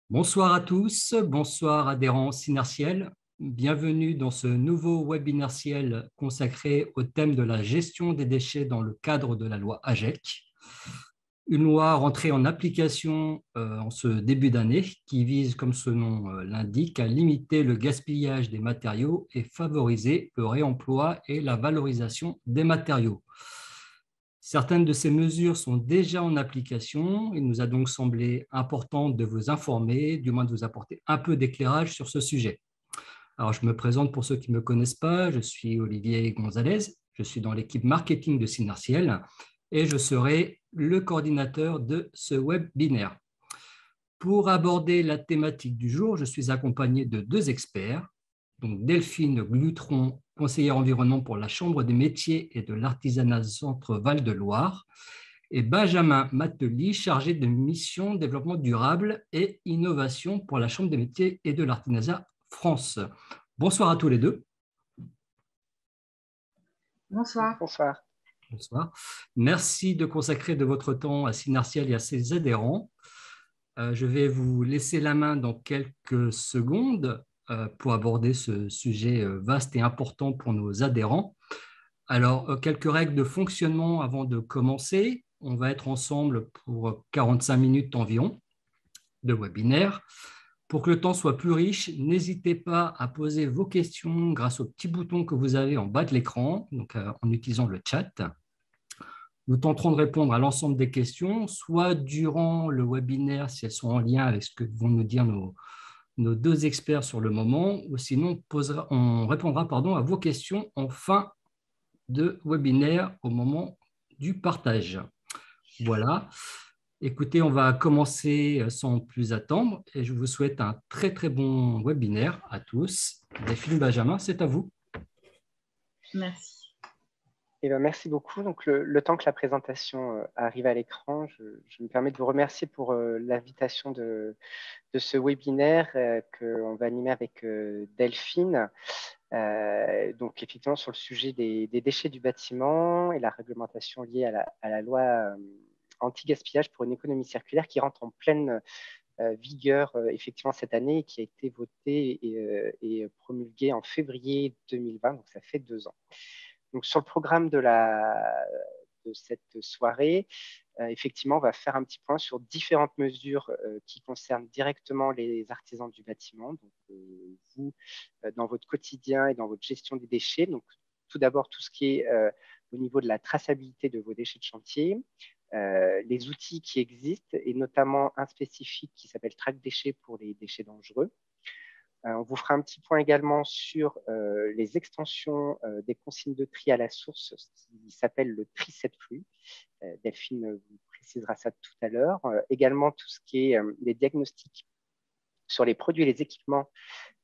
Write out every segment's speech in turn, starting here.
Bonsoir à tous, bonsoir adhérents Synertiel. Bienvenue dans ce nouveau webinaire consacré au thème de la gestion des déchets dans le cadre de la loi AGEC. Une loi rentrée en application en ce début d'année qui vise, comme son nom l'indique, à limiter le gaspillage des matériaux et favoriser le réemploi et la valorisation des matériaux. Certaines de ces mesures sont déjà en application. Il nous a donc semblé important de vous informer, du moins de vous apporter un peu d'éclairage sur ce sujet. Alors, je me présente pour ceux qui ne me connaissent pas. Je suis Olivier Gonzalez. Je suis dans l'équipe marketing de Synertiel et je serai le coordinateur de ce webinaire. Pour aborder la thématique du jour, je suis accompagné de deux experts, donc Delphine Glutron, conseillère environnement pour la Chambre des métiers et de l'artisanat Centre Val-de-Loire, et Benjamin Mateli, chargé de mission développement durable et innovation pour la Chambre des métiers et de l'artisanat France. Bonsoir à tous les deux. Bonsoir. Bonsoir. Bonsoir. Merci de consacrer de votre temps à Synertiel et à ses adhérents. Je vais vous laisser la main dans quelques secondes pour aborder ce sujet vaste et important pour nos adhérents. Alors, quelques règles de fonctionnement avant de commencer. On va être ensemble pour 45 minutes environ de webinaire. Pour que le temps soit plus riche, n'hésitez pas à poser vos questions grâce au petit bouton que vous avez en bas de l'écran, donc en utilisant le chat. Nous tenterons de répondre à l'ensemble des questions, soit durant le webinaire, si elles sont en lien avec ce que vont nous dire nos deux experts sur le moment, ou sinon on répondra à vos questions en fin de webinaire au moment du partage. Voilà. Écoutez, on va commencer sans plus attendre et je vous souhaite un très très bon webinaire à tous. Delphine, Benjamin, c'est à vous. Merci. Eh bien, merci beaucoup. Donc, le temps que la présentation arrive à l'écran, je me permets de vous remercier pour l'invitation de ce webinaire qu'on va animer avec Delphine. Donc, effectivement, sur le sujet des déchets du bâtiment et la réglementation liée à la loi anti-gaspillage pour une économie circulaire qui rentre en pleine vigueur effectivement cette année et qui a été votée et promulguée en février 2020, donc ça fait 2 ans. Donc, sur le programme de cette soirée, effectivement, on va faire un petit point sur différentes mesures qui concernent directement les artisans du bâtiment, donc vous, dans votre quotidien et dans votre gestion des déchets. Donc, tout d'abord, tout ce qui est au niveau de la traçabilité de vos déchets de chantier, les outils qui existent, et notamment un spécifique qui s'appelle Track Déchets pour les déchets dangereux. On vous fera un petit point également sur les extensions des consignes de tri à la source, ce qui s'appelle le tri 7 flux. Delphine vous précisera ça tout à l'heure. Également, tout ce qui est les diagnostics sur les produits et les équipements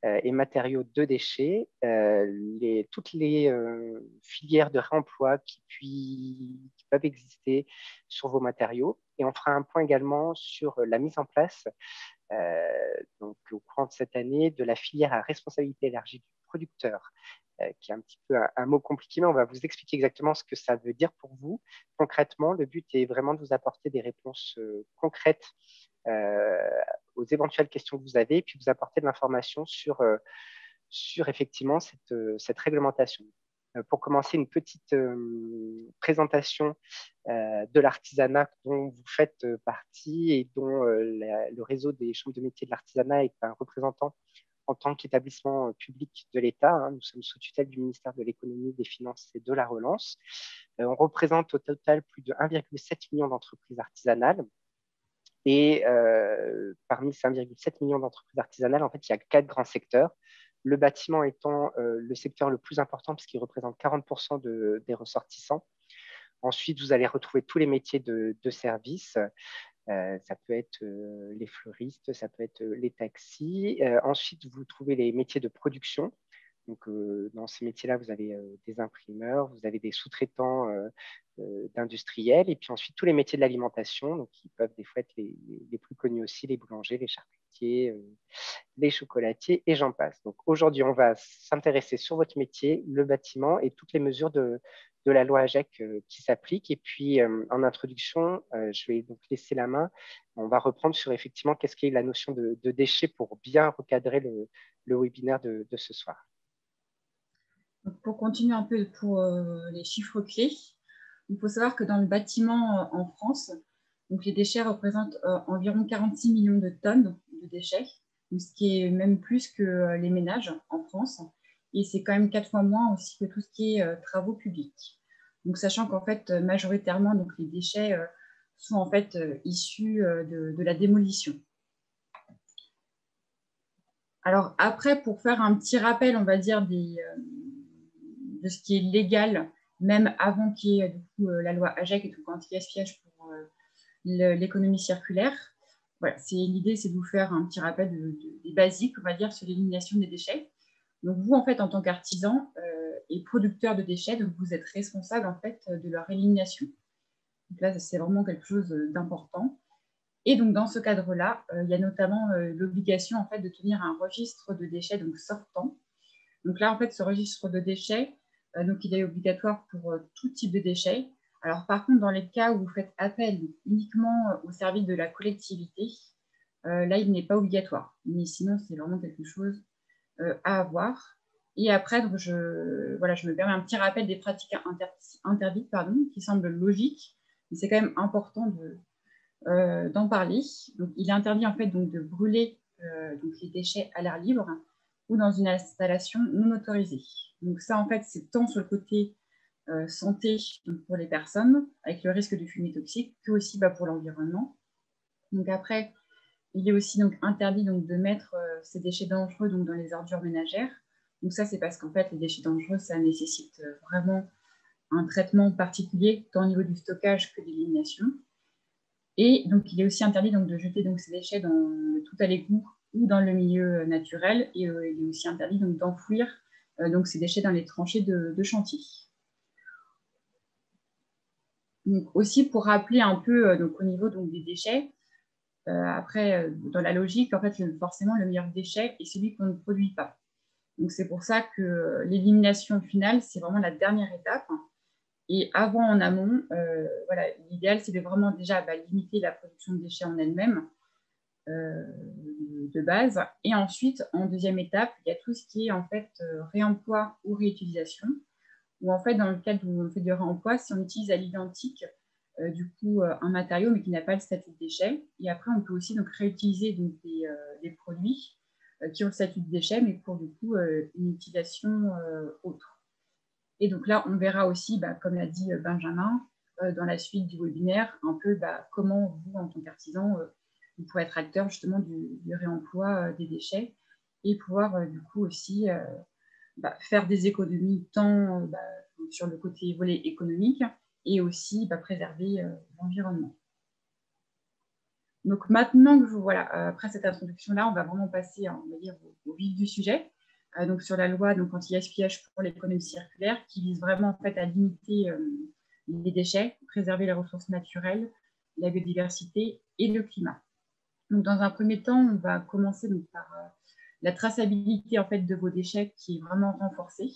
et matériaux de déchets, toutes les filières de réemploi qui peuvent exister sur vos matériaux. Et on fera un point également sur la mise en place donc au courant de cette année, de la filière à responsabilité élargie du producteur, qui est un petit peu un mot compliqué, mais on va vous expliquer exactement ce que ça veut dire pour vous. Concrètement, le but est vraiment de vous apporter des réponses concrètes aux éventuelles questions que vous avez, et puis vous apporter de l'information sur effectivement cette réglementation. Pour commencer, une petite présentation de l'artisanat dont vous faites partie et dont le réseau des chambres de métiers de l'artisanat est un représentant en tant qu'établissement public de l'État. Nous sommes sous tutelle du ministère de l'Économie, des Finances et de la Relance. On représente au total plus de 1,7 million d'entreprises artisanales. Et parmi ces 1,7 million d'entreprises artisanales, en fait, il y a 4 grands secteurs. Le bâtiment étant le secteur le plus important puisqu'il représente 40% des ressortissants. Ensuite, vous allez retrouver tous les métiers de service. Ça peut être les fleuristes, ça peut être les taxis. Ensuite, vous trouvez les métiers de production, Donc, dans ces métiers-là, vous avez des imprimeurs, vous avez des sous-traitants d'industriels, et puis ensuite tous les métiers de l'alimentation, donc qui peuvent des fois être les plus connus aussi, les boulangers, les charcutiers, les chocolatiers, et j'en passe. Donc aujourd'hui, on va s'intéresser sur votre métier, le bâtiment et toutes les mesures de la loi AGEC qui s'appliquent. Et puis, en introduction, je vais donc laisser la main. On va reprendre sur effectivement qu'est-ce qu'est la notion de déchets pour bien recadrer le webinaire de ce soir. Donc, pour continuer un peu pour les chiffres clés, il faut savoir que dans le bâtiment en France, donc les déchets représentent environ 46 millions de tonnes de déchets, donc ce qui est même plus que les ménages en France. Et c'est quand même 4 fois moins aussi que tout ce qui est travaux publics. Donc, sachant qu'en fait, majoritairement, donc, les déchets sont en fait issus de la démolition. Alors après, pour faire un petit rappel, on va dire, de ce qui est légal, même avant qu'il y ait du coup, la loi AGEC et tout anti-gaspillage pour l'économie circulaire. Voilà, l'idée, c'est de vous faire un petit rappel des basiques, on va dire, sur l'élimination des déchets. Donc vous, en fait, en tant qu'artisan et producteur de déchets, donc vous êtes responsable en fait de leur élimination. Donc là, c'est vraiment quelque chose d'important. Et donc dans ce cadre-là, il y a notamment l'obligation en fait de tenir un registre de déchets donc sortant. Donc là, en fait, ce registre de déchets, donc il est obligatoire pour tout type de déchets. Alors par contre, dans les cas où vous faites appel uniquement au service de la collectivité, là, il n'est pas obligatoire. Mais sinon, c'est vraiment quelque chose à avoir. Et après, donc, je me permets un petit rappel des pratiques interdites, qui semblent logiques, mais c'est quand même important d'en parler. Donc, il est interdit en fait donc, de brûler donc, les déchets à l'air libre ou dans une installation non autorisée. Donc ça, en fait, c'est tant sur le côté santé donc pour les personnes, avec le risque de fumée toxique, que aussi pour l'environnement. Donc après, il est aussi donc, interdit donc, de mettre ces déchets dangereux donc, dans les ordures ménagères. Donc ça, c'est parce qu'en fait, les déchets dangereux, ça nécessite vraiment un traitement particulier, tant au niveau du stockage que de l'élimination. Et donc, il est aussi interdit donc, de jeter donc, ces déchets tout à l'égout ou dans le milieu naturel. Et il est aussi interdit donc, d'enfouir donc, ces déchets dans les tranchées de chantier. Donc, aussi, pour rappeler un peu donc, au niveau donc, des déchets, après, dans la logique, en fait, forcément, le meilleur déchet est celui qu'on ne produit pas. Donc, c'est pour ça que l'élimination finale, c'est vraiment la dernière étape. Et avant, en amont, l'idéal, c'est de vraiment déjà limiter la production de déchets en elle-même, de base. Et ensuite, en deuxième étape, il y a tout ce qui est en fait réemploi ou réutilisation. Ou en fait, dans le cadre où on fait du réemploi, si on utilise à l'identique un matériau mais qui n'a pas le statut de déchet. Et après, on peut aussi donc, réutiliser donc, des produits qui ont le statut de déchet, mais pour du coup une utilisation autre. Et donc là, on verra aussi, comme l'a dit Benjamin, dans la suite du webinaire, un peu comment vous, en tant qu'artisan, vous pourrez être acteur justement du réemploi des déchets et pouvoir du coup aussi faire des économies tant sur le côté volet économique et aussi préserver l'environnement. Donc maintenant que après cette introduction-là, on va vraiment passer au vif du sujet. Donc sur la loi anti-gaspillage pour l'économie circulaire qui vise vraiment en fait à limiter les déchets, préserver les ressources naturelles, la biodiversité et le climat. Donc dans un premier temps, on va commencer donc, par la traçabilité en fait de vos déchets qui est vraiment renforcée.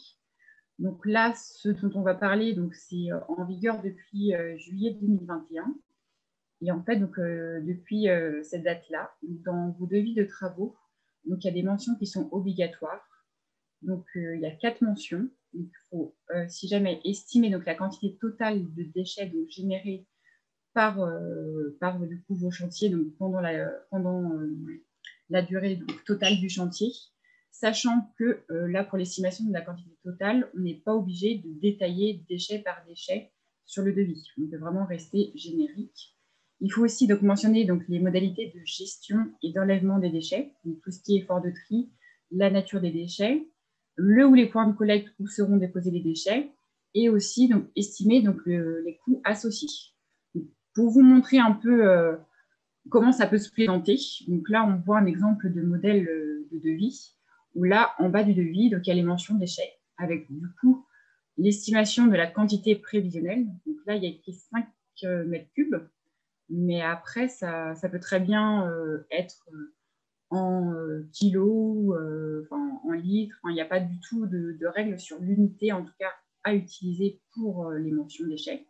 Donc là, ce dont on va parler, c'est en vigueur depuis juillet 2021. Et en fait, depuis cette date-là, dans vos devis de travaux, donc, il y a des mentions qui sont obligatoires. Donc, il y a 4 mentions. Il faut, si jamais, estimer donc, la quantité totale de déchets donc, générés par du coup, vos chantiers donc, pendant la durée donc, totale du chantier, sachant que là, pour l'estimation de la quantité totale, on n'est pas obligé de détailler déchet par déchet sur le devis. On peut vraiment rester générique. Il faut aussi donc, mentionner donc, les modalités de gestion et d'enlèvement des déchets, donc tout ce qui est effort de tri, la nature des déchets, le ou les points de collecte où seront déposés les déchets, et aussi donc, estimer donc, les coûts associés. Donc, pour vous montrer un peu comment ça peut se présenter, donc là on voit un exemple de modèle de devis où là, en bas du devis, donc il y a les mentions déchets, avec du coup l'estimation de la quantité prévisionnelle. Donc là, il y a écrit 5 mètres cubes, mais après, ça peut très bien être en kilos, en litres. Il n'y a pas du tout de règles sur l'unité, en tout cas, à utiliser pour les mentions déchets.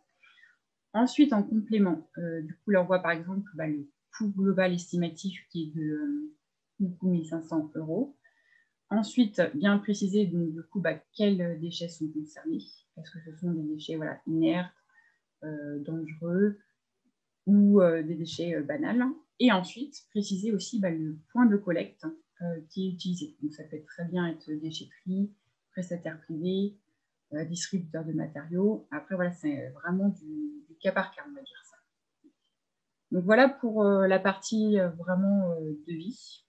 Ensuite, en complément, du coup, là, on voit par exemple le coût global estimatif qui est de 1 500 €. Ensuite, bien préciser donc, du coup, quels déchets sont concernés. Est-ce que ce sont des déchets inertes, dangereux ou des déchets banals. Et ensuite, préciser aussi le point de collecte qui est utilisé. Donc, ça peut très bien être déchetterie, prestataire privé, distributeur de matériaux. Après, voilà, c'est vraiment du cas par cas, on va dire ça. Donc, voilà pour la partie vraiment devis.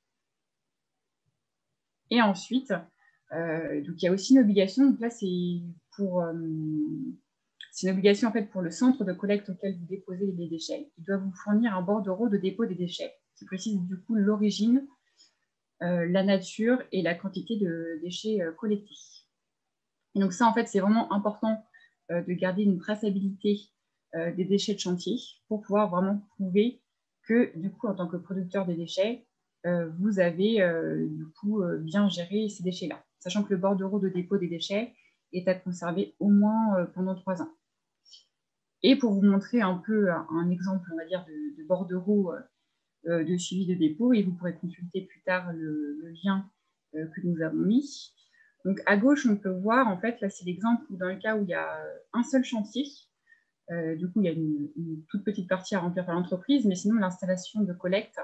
Et ensuite, donc, il y a aussi une obligation. Donc là, c'est une obligation en fait, pour le centre de collecte auquel vous déposez les déchets. Il doit vous fournir un bordereau de dépôt des déchets qui précise du coup l'origine, la nature et la quantité de déchets collectés. Et donc ça, en fait, c'est vraiment important de garder une traçabilité des déchets de chantier pour pouvoir vraiment prouver que, du coup, en tant que producteur des déchets, vous avez du coup bien géré ces déchets-là. Sachant que le bordereau de dépôt des déchets est à conserver au moins pendant 3 ans. Et pour vous montrer un peu un exemple, on va dire, de bordereau de suivi de dépôt, et vous pourrez consulter plus tard le lien que nous avons mis. Donc, à gauche, on peut voir, en fait, là, c'est l'exemple où, dans le cas où il y a un seul chantier, du coup, il y a une toute petite partie à remplir par l'entreprise, mais sinon, l'installation de collecte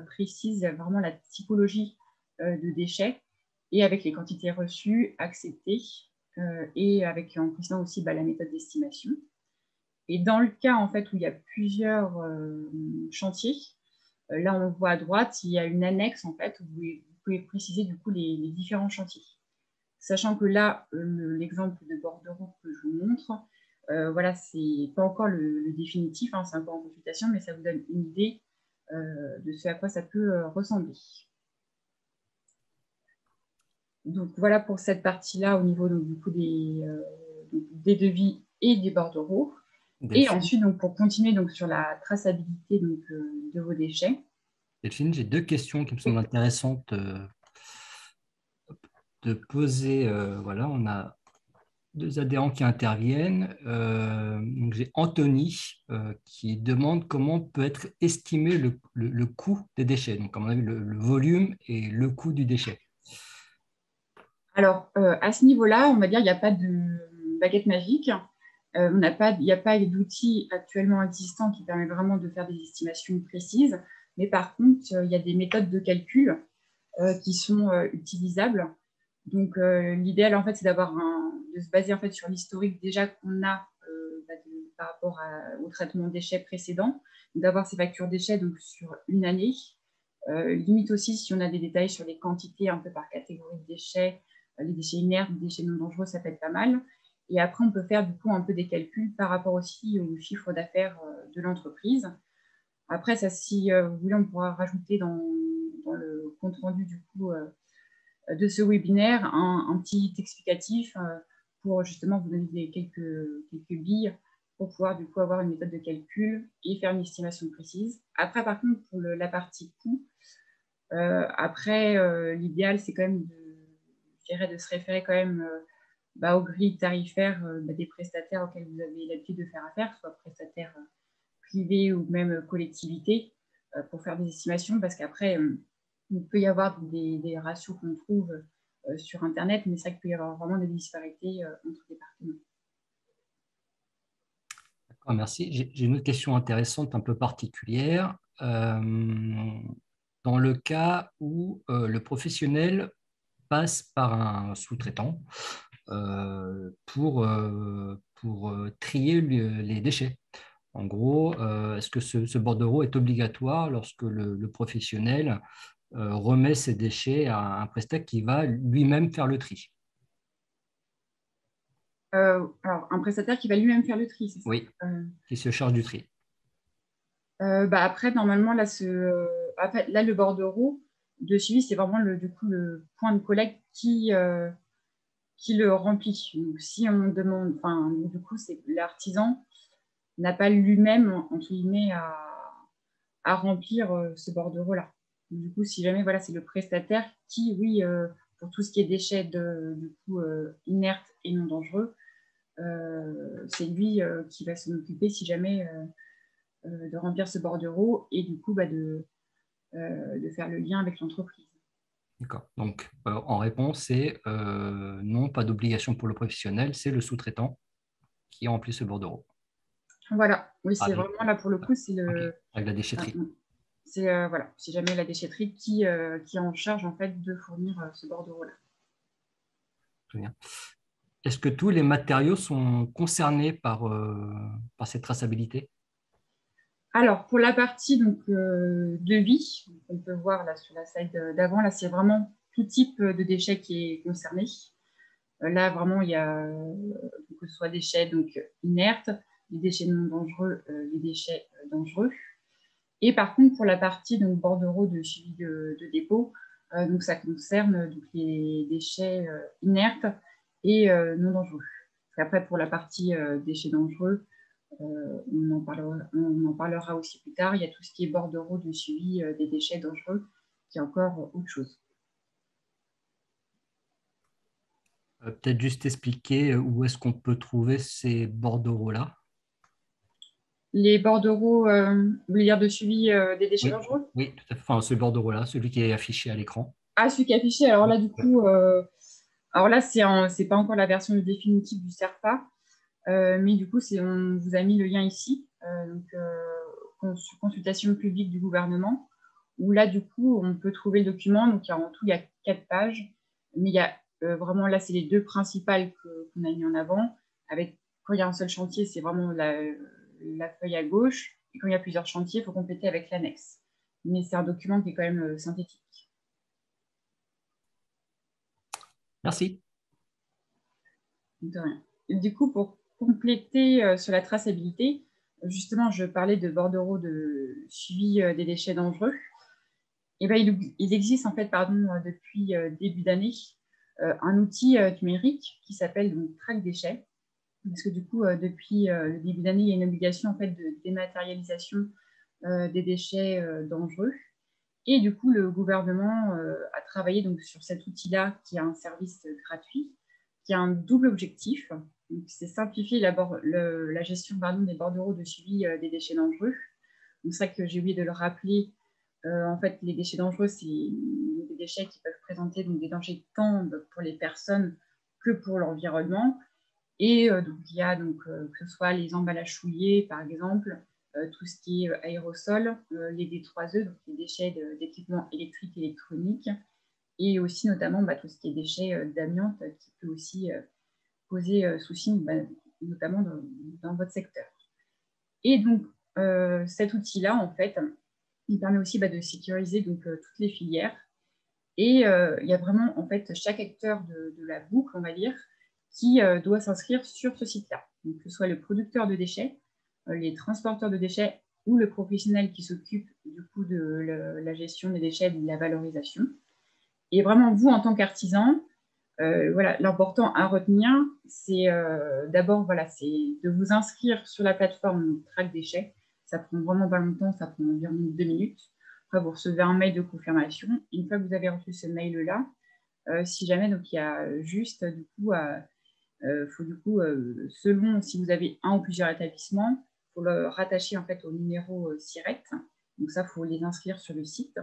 précise vraiment la typologie de déchets et avec les quantités reçues, acceptées, et avec en précisant aussi la méthode d'estimation. Et dans le cas en fait, où il y a plusieurs chantiers, là, on voit à droite, il y a une annexe en fait, où vous pouvez préciser du coup les différents chantiers. Sachant que là, l'exemple de bordereau que je vous montre, voilà, c'est pas encore le définitif, hein, c'est encore en consultation, mais ça vous donne une idée de ce à quoi ça peut ressembler. Donc voilà pour cette partie-là au niveau donc, du coup, des devis et des bordereaux. Et ensuite, donc, pour continuer donc, sur la traçabilité donc, de vos déchets. Delphine, j'ai 2 questions qui me semblent intéressantes de poser. Voilà, on a 2 adhérents qui interviennent. Donc j'ai Anthony qui demande comment peut être estimé le coût des déchets. Donc, à mon avis, le volume et le coût du déchet. Alors, à ce niveau-là, on va dire qu'il n'y a pas de baguette magique. Il n'y a pas d'outils actuellement existants qui permettent vraiment de faire des estimations précises. Mais par contre, il y a des méthodes de calcul qui sont utilisables. Donc, l'idéal, en fait, c'est de se baser en fait, sur l'historique déjà qu'on a par rapport au traitement de déchets précédent, d'avoir ces factures déchets donc, sur une année. Limite aussi, si on a des détails sur les quantités un peu par catégorie de déchets, les déchets inertes, les déchets non dangereux, ça peut être pas mal. Et après, on peut faire du coup un peu des calculs par rapport aussi au chiffre d'affaires de l'entreprise. Après, ça, si vous voulez, on pourra rajouter dans le compte-rendu du coup de ce webinaire un petit explicatif pour justement vous donner quelques billes pour pouvoir du coup avoir une méthode de calcul et faire une estimation précise. Après, par contre, pour la partie coût, l'idéal, c'est quand même de se référer quand même aux grilles tarifaires des prestataires auxquels vous avez l'habitude de faire affaire, soit prestataires privés ou même collectivités, pour faire des estimations, parce qu'après, il peut y avoir des ratios qu'on trouve sur Internet, mais c'est vrai qu'il peut y avoir vraiment des disparités entre départements. D'accord, merci. J'ai une autre question intéressante, un peu particulière. Dans le cas où le professionnel passe par un sous-traitant pour trier les déchets. En gros, est-ce que ce bordereau est obligatoire lorsque le professionnel remet ses déchets à un prestataire qui va lui-même faire le tri? Alors, un prestataire qui va lui-même faire le tri, c'est ça? Oui, qui se charge du tri. Après, normalement, là, le bordereau, de suivi, c'est vraiment du coup, le point de collecte qui le remplit. Donc, si on demande, enfin, du coup, c'est l'artisan n'a pas lui-même, entre guillemets, à remplir ce bordereau-là. Du coup, si jamais, voilà, c'est le prestataire qui, oui, pour tout ce qui est déchets du coup, inertes et non dangereux, c'est lui qui va s'en occuper si jamais de remplir ce bordereau et du coup, de faire le lien avec l'entreprise. D'accord. Donc, en réponse, c'est non, pas d'obligation pour le professionnel, c'est le sous-traitant qui remplit ce bordereau. Voilà, oui, c'est Avec, vraiment là pour le coup, c'est avec la déchetterie. c'est voilà, si jamais la déchetterie qui est en charge en fait de fournir ce bordereau-là. Très bien. Est-ce que tous les matériaux sont concernés par cette traçabilité? Alors, pour la partie donc, devis, on peut voir là sur la slide d'avant, là, c'est vraiment tout type de déchets qui est concerné. Là, vraiment, il y a que ce soit déchets donc, inertes, les déchets non dangereux, les déchets dangereux. Et par contre, pour la partie donc, bordereau de suivi de dépôt, donc, ça concerne donc, les déchets inertes et non dangereux. Après, pour la partie déchets dangereux, on en parlera aussi plus tard. Il y a tout ce qui est bordereau de suivi des déchets dangereux, qui est encore autre chose. Peut-être juste expliquer où est-ce qu'on peut trouver ces bordereaux-là. Les bordereaux, vous voulez dire de suivi des déchets Oui, dangereux? oui, tout à fait. Enfin, ce bordereau-là, celui qui est affiché à l'écran. Ah, celui qui est affiché. Alors là, du coup, alors là, c'est pas encore la version définitive du SERPA, mais du coup, on vous a mis le lien ici, consultation publique du gouvernement, où là, du coup, on peut trouver le document. Donc, en tout, il y a 4 pages, mais il y a vraiment, là, c'est les 2 principales qu'on a mis en avant. Quand il y a un seul chantier, c'est vraiment la feuille à gauche, et quand il y a plusieurs chantiers, il faut compléter avec l'annexe. Mais c'est un document qui est quand même synthétique. Merci. De rien. Du coup, pour compléter sur la traçabilité, justement, je parlais de bordereau de suivi des déchets dangereux. Et ben, il existe en fait, depuis début d'année, un outil numérique qui s'appelle Track Déchets. Parce que du coup, depuis le début d'année, il y a une obligation en fait, de dématérialisation des déchets dangereux. Et du coup, le gouvernement a travaillé donc, sur cet outil-là, qui est un service gratuit, qui a un double objectif. C'est simplifier la gestion des bordereaux de suivi des déchets dangereux. C'est ça que j'ai oublié de le rappeler. En fait, les déchets dangereux, c'est des déchets qui peuvent présenter donc, des dangers tant pour les personnes que pour l'environnement. Et donc, il y a que ce soit les emballages souillés, par exemple, tout ce qui est aérosol, les D3E, donc les déchets d'équipements électriques et électroniques, et aussi notamment tout ce qui est déchets d'amiante qui peut aussi poser souci, notamment dans votre secteur. Et donc, cet outil-là, en fait, il permet aussi de sécuriser donc, toutes les filières. Et il y a vraiment, en fait, chaque acteur de la boucle, on va dire, qui doit s'inscrire sur ce site-là. Donc, que ce soit le producteur de déchets, les transporteurs de déchets ou le professionnel qui s'occupe du coup de la gestion des déchets, de la valorisation. Et vraiment, vous, en tant qu'artisan, voilà, l'important à retenir, c'est d'abord c'est de vous inscrire sur la plateforme Track Déchets. Ça prend vraiment pas longtemps, ça prend environ 2 minutes. Après, vous recevez un mail de confirmation. Une fois que vous avez reçu ce mail-là, si jamais donc, il y a juste du coup, faut du coup selon si vous avez un ou plusieurs établissements, il faut le rattacher en fait au numéro SIRET. Donc ça, il faut les inscrire sur le site.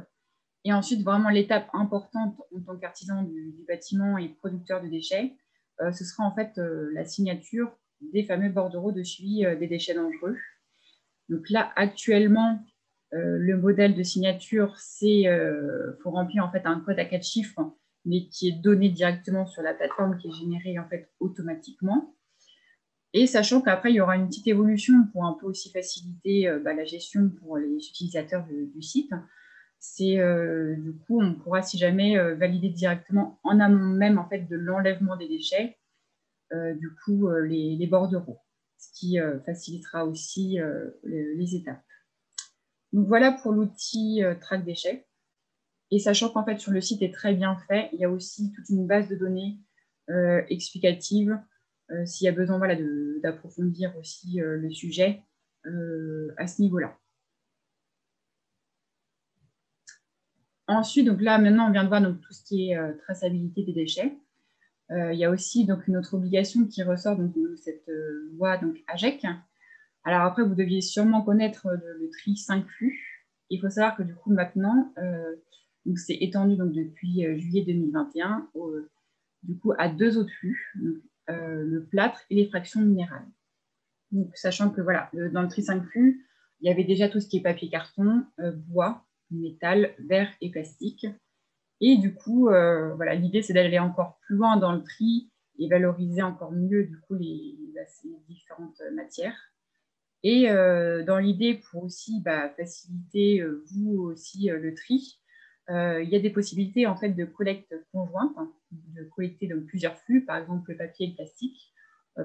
Et ensuite, vraiment l'étape importante en tant qu'artisan du bâtiment et producteur de déchets, ce sera en fait la signature des fameux bordereaux de suivi des déchets dangereux. Donc là, actuellement, le modèle de signature, c'est faut remplir en fait un code à 4 chiffres, mais qui est donné directement sur la plateforme, qui est généré en fait automatiquement. Et sachant qu'après, il y aura une petite évolution pour un peu aussi faciliter la gestion pour les utilisateurs du site. C'est du coup, on pourra, si jamais, valider directement en amont même en fait, de l'enlèvement des déchets, du coup, les bordereaux, ce qui facilitera aussi les étapes. Donc voilà pour l'outil Track Déchets. Et sachant qu'en fait, sur le site est très bien fait, il y a aussi toute une base de données explicative s'il y a besoin voilà, d'approfondir aussi le sujet à ce niveau-là. Ensuite, donc là, maintenant, on vient de voir donc, tout ce qui est traçabilité des déchets. Il y a aussi donc, une autre obligation qui ressort donc, de cette loi donc, AGEC. Alors après, vous deviez sûrement connaître le tri 5 flux. Il faut savoir que du coup, maintenant, c'est étendu donc, depuis juillet 2021 du coup, à 2 autres flux, donc, le plâtre et les fractions minérales. Donc, sachant que voilà, dans le tri 5 flux, il y avait déjà tout ce qui est papier, carton, bois, métal, verre et plastique. Et du coup, voilà, l'idée, c'est d'aller encore plus loin dans le tri et valoriser encore mieux du coup, ces différentes matières. Et dans l'idée, pour aussi faciliter vous aussi le tri, il y a des possibilités en fait de collecte conjointe, hein, de collecter donc, plusieurs flux, par exemple le papier et le plastique.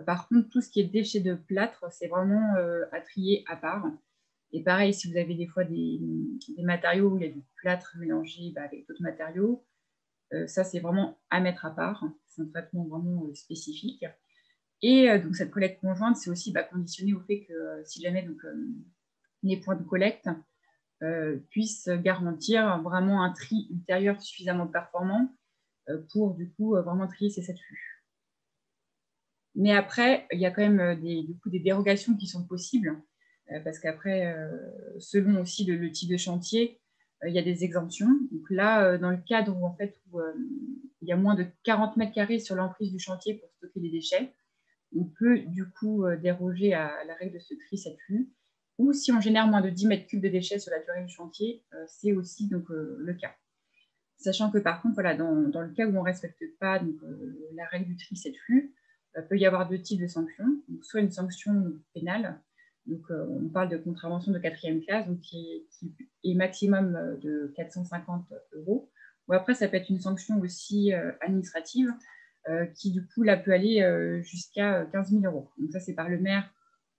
Par contre, tout ce qui est déchets de plâtre, c'est vraiment à trier à part. Et pareil, si vous avez des fois des matériaux où il y a du plâtre mélangé avec d'autres matériaux, ça c'est vraiment à mettre à part. C'est un traitement vraiment spécifique. Et donc cette collecte conjointe, c'est aussi conditionné au fait que si jamais donc, les points de collecte puissent garantir vraiment un tri ultérieur suffisamment performant pour du coup vraiment trier ces 7 flux. Mais après, il y a quand même des dérogations qui sont possibles parce qu'après, selon aussi le type de chantier, il y a des exemptions. Donc là, dans le cadre où, en fait, où il y a moins de 40 mètres carrés sur l'emprise du chantier pour stocker les déchets, on peut du coup déroger à la règle de ce tri 7 flux. Ou si on génère moins de 10 mètres cubes de déchets sur la durée du chantier, c'est aussi donc, le cas. Sachant que par contre, voilà, dans le cas où on ne respecte pas donc, la règle du tri 7 flux, il peut y avoir 2 types de sanctions. Donc, soit une sanction pénale, donc on parle de contravention de 4e classe, donc qui est maximum de 450 €. Ou après, ça peut être une sanction aussi administrative, qui du coup là peut aller jusqu'à 15 000 €. Donc ça, c'est par le maire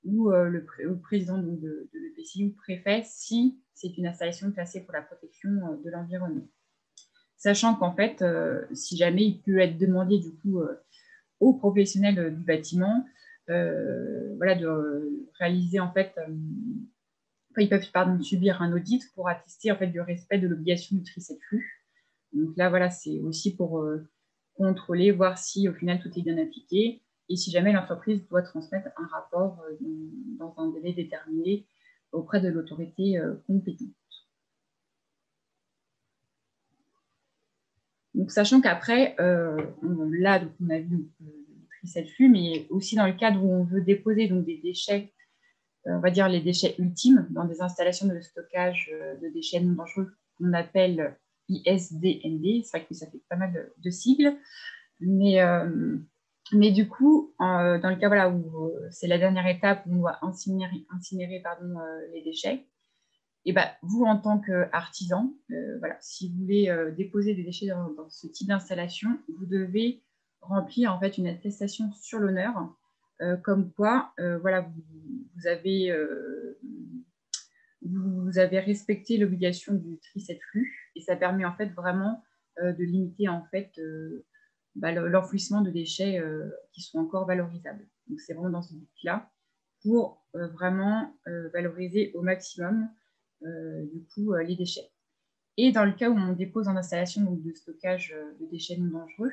ou le président donc, de l'EPCI ou le préfet si c'est une installation classée pour la protection de l'environnement. Sachant qu'en fait, si jamais il peut être demandé du coup aux professionnels du bâtiment voilà, de réaliser en fait, ils peuvent subir un audit pour attester en fait du respect de l'obligation du tri 7 flux. Donc là, voilà, c'est aussi pour contrôler, voir si au final tout est bien appliqué et si jamais l'entreprise doit transmettre un rapport dans un délai déterminé auprès de l'autorité compétente. Donc, sachant qu'après, là, donc, on a vu le tri 7 flux, mais aussi dans le cadre où on veut déposer donc, des déchets, on va dire les déchets ultimes, dans des installations de stockage de déchets non dangereux qu'on appelle ISDND. C'est vrai que ça fait pas mal de sigles, mais du coup, dans le cas voilà, où c'est la dernière étape où on doit incinérer les déchets, et vous, en tant qu'artisan, voilà, si vous voulez déposer des déchets dans ce type d'installation, vous devez remplir en fait une attestation sur l'honneur, comme quoi voilà, vous avez respecté l'obligation du tri 7 flux, et ça permet en fait vraiment de limiter en fait l'enfouissement de déchets qui sont encore valorisables. Donc c'est vraiment dans ce but-là pour vraiment valoriser au maximum du coup les déchets. Et dans le cas où on dépose en installation donc, de stockage de déchets non dangereux,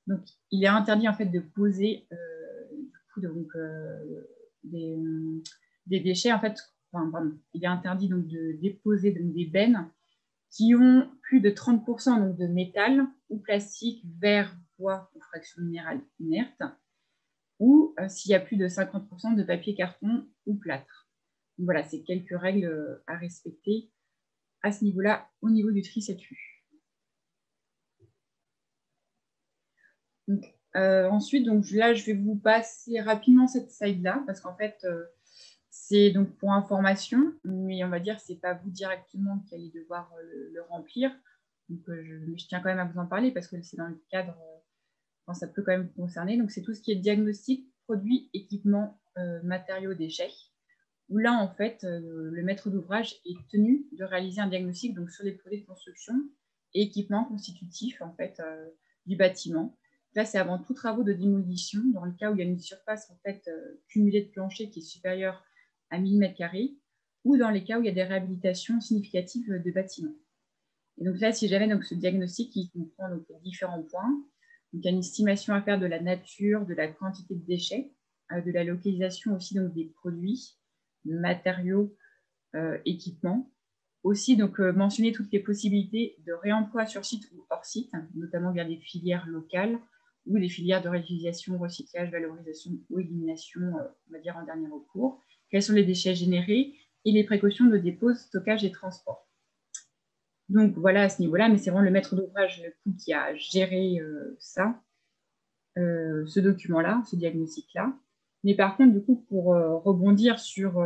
donc il est interdit en fait de poser du coup, donc, des déchets en fait. Il est interdit donc de déposer donc, des bennes qui ont plus de 30% donc, de métal ou plastique, verre, bois ou fraction minérale inerte, ou s'il y a plus de 50% de papier, carton ou plâtre. Donc, voilà, c'est quelques règles à respecter à ce niveau-là, au niveau du tri 7 flux. Donc, ensuite, donc, là, je vais vous passer rapidement cette slide-là, parce qu'en fait, c'est donc pour information, mais on va dire que ce n'est pas vous directement qui allez devoir le remplir. Donc, je tiens quand même à vous en parler, parce que c'est dans le cadre, ça peut quand même vous concerner. Donc, c'est tout ce qui est diagnostic, produits, équipements, matériaux, déchets, où là, en fait, le maître d'ouvrage est tenu de réaliser un diagnostic donc, sur les produits de construction et équipements constitutifs en fait, du bâtiment. Là, c'est avant tout travaux de démolition, dans le cas où il y a une surface en fait, cumulée de plancher qui est supérieure à 1000 m², ou dans les cas où il y a des réhabilitations significatives de bâtiments. Et donc là, si jamais donc, ce diagnostic, il comprend donc, différents points. Donc, il y a une estimation à faire de la nature, de la quantité de déchets, de la localisation aussi donc, des produits, de matériaux, équipements. Aussi, donc, mentionner toutes les possibilités de réemploi sur site ou hors site, notamment via des filières locales ou des filières de réutilisation, recyclage, valorisation ou élimination, on va dire en dernier recours. Quels sont les déchets générés et les précautions de dépôt, stockage et transport. Donc voilà à ce niveau-là, mais c'est vraiment le maître d'ouvrage qui a géré ça, ce document-là, ce diagnostic-là. Mais par contre, du coup, pour rebondir sur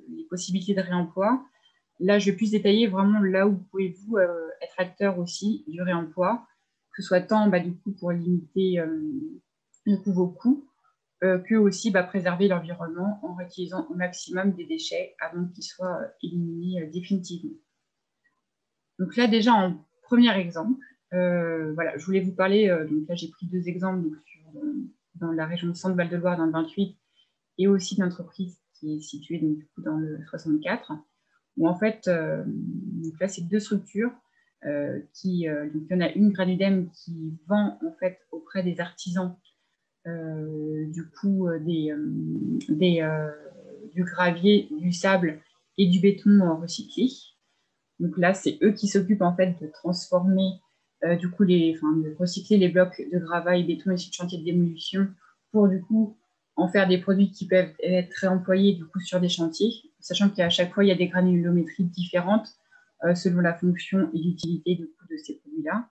les possibilités de réemploi, là, je vais plus détailler vraiment là où pouvez-vous être acteur aussi du réemploi, que ce soit tant du coup, pour limiter vos coûts, que aussi préserver l'environnement en réutilisant au maximum des déchets avant qu'ils soient éliminés définitivement. Donc là, déjà, en premier exemple, voilà, je voulais vous parler, donc là, j'ai pris 2 exemples donc, dans la région de Centre-Val de Loire, dans le 28, et aussi d'une entreprise qui est située donc, du coup, dans le 64, où en fait, donc là, c'est 2 structures donc il y en a une, Granudem, qui vend en fait auprès des artisans du coup du gravier, du sable et du béton recyclé. Donc là, c'est eux qui s'occupent en fait de transformer, du coup, de recycler les blocs de gravats et béton issus de chantiers de démolition pour du coup en faire des produits qui peuvent être réemployés du coup sur des chantiers, sachant qu'à chaque fois il y a des granulométries différentes selon la fonction et l'utilité du coup de ces produits-là.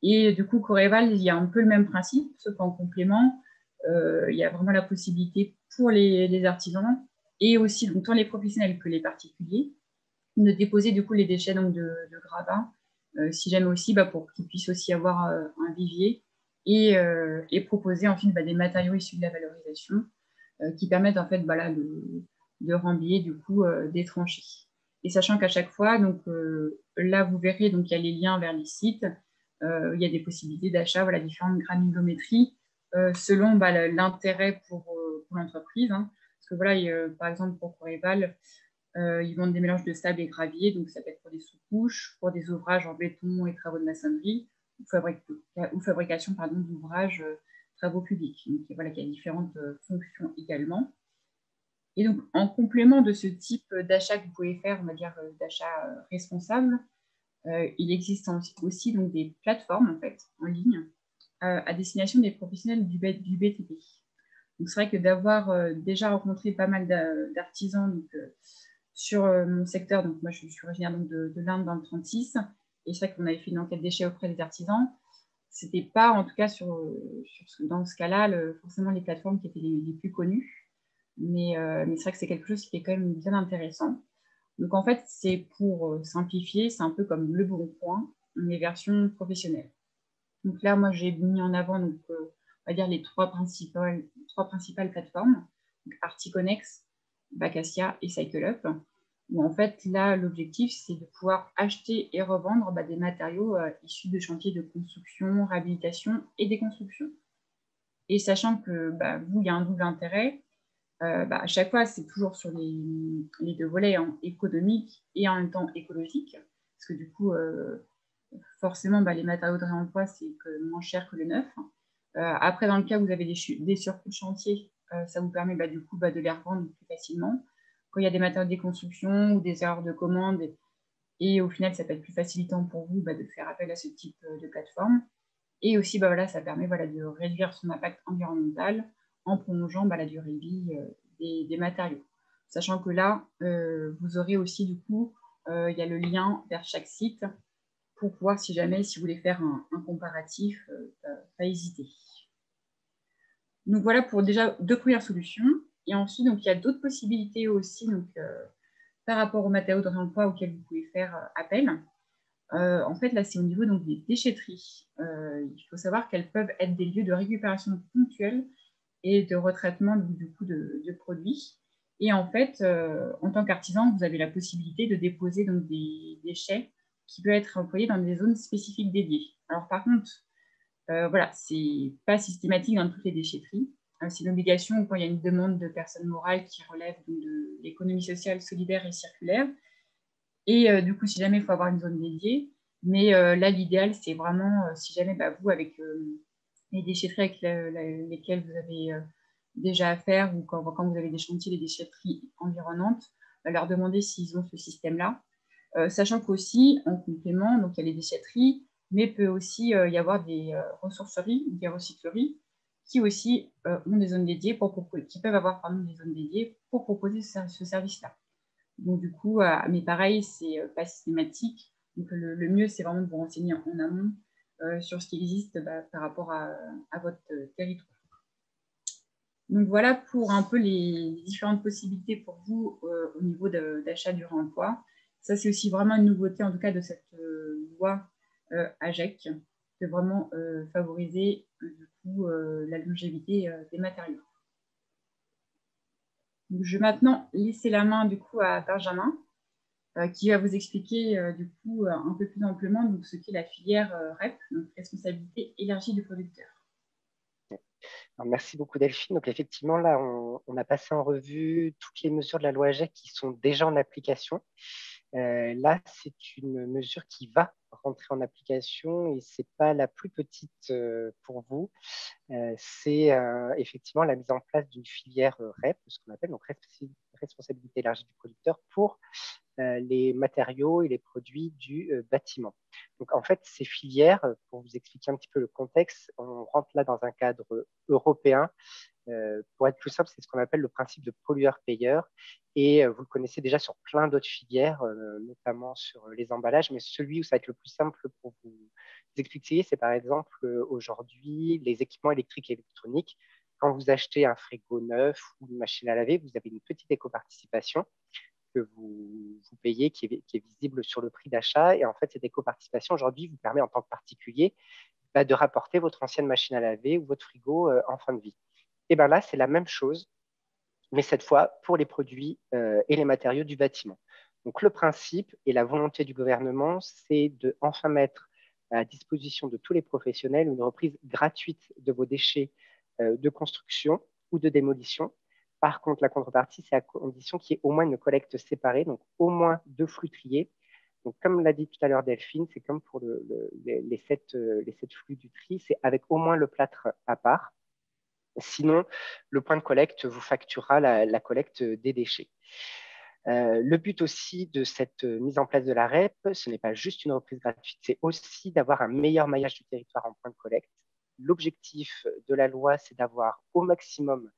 Et du coup, Coreval, il y a un peu le même principe, sauf qu'en complément, il y a vraiment la possibilité pour les artisans et aussi donc, tant les professionnels que les particuliers de déposer du coup les déchets donc, de gravats, si jamais aussi pour qu'ils puissent aussi avoir un vivier et proposer ensuite des matériaux issus de la valorisation qui permettent en fait de remblayer du coup des tranchées. Et sachant qu'à chaque fois, donc là vous verrez donc il y a les liens vers les sites, il y a des possibilités d'achat, voilà, différentes granulométries selon l'intérêt pour l'entreprise. Hein. Parce que voilà, par exemple pour Coreval, ils vendent des mélanges de sable et gravier, donc ça peut être pour des sous-couches, pour des ouvrages en béton et travaux de maçonnerie, ou fabrication d'ouvrages, travaux publics. Donc voilà, il y a différentes fonctions également. Et donc, en complément de ce type d'achat que vous pouvez faire, on va dire d'achat responsable, il existe aussi donc, des plateformes en fait, en ligne à destination des professionnels du BTP. Donc, c'est vrai que d'avoir déjà rencontré pas mal d'artisans sur mon secteur, donc moi je suis originaire donc, de l'Inde dans le 36, et c'est vrai qu'on avait fait une enquête déchets auprès des artisans. C'était pas, en tout cas, dans ce cas-là, forcément les plateformes qui étaient les plus connues. Mais c'est vrai que c'est quelque chose qui est quand même bien intéressant. Donc en fait, c'est pour simplifier, c'est un peu comme le Bon Coin, mais version professionnelle. Donc là, moi, j'ai mis en avant, donc, on va dire, les trois principales plateformes, donc Articonex, Vacacia et CycleUp, où en fait, là, l'objectif, c'est de pouvoir acheter et revendre des matériaux issus de chantiers de construction, réhabilitation et déconstruction. Et sachant que vous, il y a un double intérêt, à chaque fois, c'est toujours sur les 2 volets, hein, économique et en même temps écologique, parce que du coup, forcément, les matériaux de réemploi, c'est moins cher que le neuf. Après, dans le cas où vous avez des surcoûts de chantier, ça vous permet du coup de les revendre plus facilement. Quand il y a des matériaux de déconstruction ou des erreurs de commande, et au final, ça peut être plus facilitant pour vous de faire appel à ce type de plateforme. Et aussi, ça permet de réduire son impact environnemental en prolongeant la durée de vie des matériaux. Sachant que là, vous aurez aussi, du coup, il y a le lien vers chaque site pour pouvoir, si vous voulez faire un comparatif, pas hésiter. Donc voilà pour déjà 2 premières solutions. Et ensuite, donc, il y a d'autres possibilités aussi donc, par rapport aux matériaux de réemploi auxquels vous pouvez faire appel. En fait, là, c'est au niveau donc, des déchetteries. Il faut savoir qu'elles peuvent être des lieux de récupération ponctuelle et de retraitement du coup de produits. Et en fait, en tant qu'artisan, vous avez la possibilité de déposer donc, des déchets qui peut être employé dans des zones spécifiques dédiées. Alors par contre, voilà, ce n'est pas systématique dans toutes les déchetteries. C'est une obligation quand il y a une demande de personnes morales qui relève de l'économie sociale, solidaire et circulaire. Et du coup, si jamais il faut avoir une zone dédiée, mais là, l'idéal, c'est vraiment, si jamais vous, avec les déchetteries avec lesquelles vous avez déjà affaire, ou quand vous avez des chantiers, des déchetteries environnantes, leur demander s'ils ont ce système-là. Sachant qu'aussi, en complément, donc il y a les déchetteries, mais peut aussi y avoir des ressourceries ou des recycleries qui aussi ont des zones dédiées, qui peuvent avoir des zones dédiées pour proposer ce service-là. Donc du coup, mais pareil, c'est pas systématique. Donc le mieux, c'est vraiment de vous renseigner en amont sur ce qui existe par rapport à votre territoire. Donc voilà pour un peu les différentes possibilités pour vous au niveau d'achat du réemploi. Ça, c'est aussi vraiment une nouveauté, en tout cas, de cette loi AGEC, de vraiment favoriser du coup la longévité des matériaux. Donc, je vais maintenant laisser la main du coup à Benjamin, qui va vous expliquer du coup un peu plus amplement donc, ce qu'est la filière REP, donc responsabilité élargie du producteur. Alors, merci beaucoup Delphine. Donc effectivement, là, on a passé en revue toutes les mesures de la loi AGEC qui sont déjà en application. Là, c'est une mesure qui va rentrer en application et ce n'est pas la plus petite pour vous. C'est effectivement la mise en place d'une filière REP, ce qu'on appelle donc responsabilité élargie du producteur, pour les matériaux et les produits du bâtiment. Donc, en fait, ces filières, pour vous expliquer un petit peu le contexte, on rentre là dans un cadre européen. Pour être plus simple, c'est ce qu'on appelle le principe de pollueur-payeur. Et vous le connaissez déjà sur plein d'autres filières, notamment sur les emballages. Mais celui où ça va être le plus simple pour vous expliquer, c'est par exemple aujourd'hui les équipements électriques et électroniques. Quand vous achetez un frigo neuf ou une machine à laver, vous avez une petite éco-participation que vous payez, qui est visible sur le prix d'achat. Et en fait, cette éco-participation, aujourd'hui, vous permet en tant que particulier de rapporter votre ancienne machine à laver ou votre frigo en fin de vie. Et bien là, c'est la même chose, mais cette fois pour les produits et les matériaux du bâtiment. Donc le principe et la volonté du gouvernement, c'est de enfin mettre à disposition de tous les professionnels une reprise gratuite de vos déchets de construction ou de démolition. Par contre, la contrepartie, c'est à condition qu'il y ait au moins une collecte séparée, donc au moins 2 flux triés. Donc, comme l'a dit tout à l'heure Delphine, c'est comme pour les 7 flux du tri, c'est avec au moins le plâtre à part. Sinon, le point de collecte vous facturera la collecte des déchets. Le but aussi de cette mise en place de la REP, ce n'est pas juste une reprise gratuite, c'est aussi d'avoir un meilleur maillage du territoire en point de collecte. L'objectif de la loi, c'est d'avoir au maximum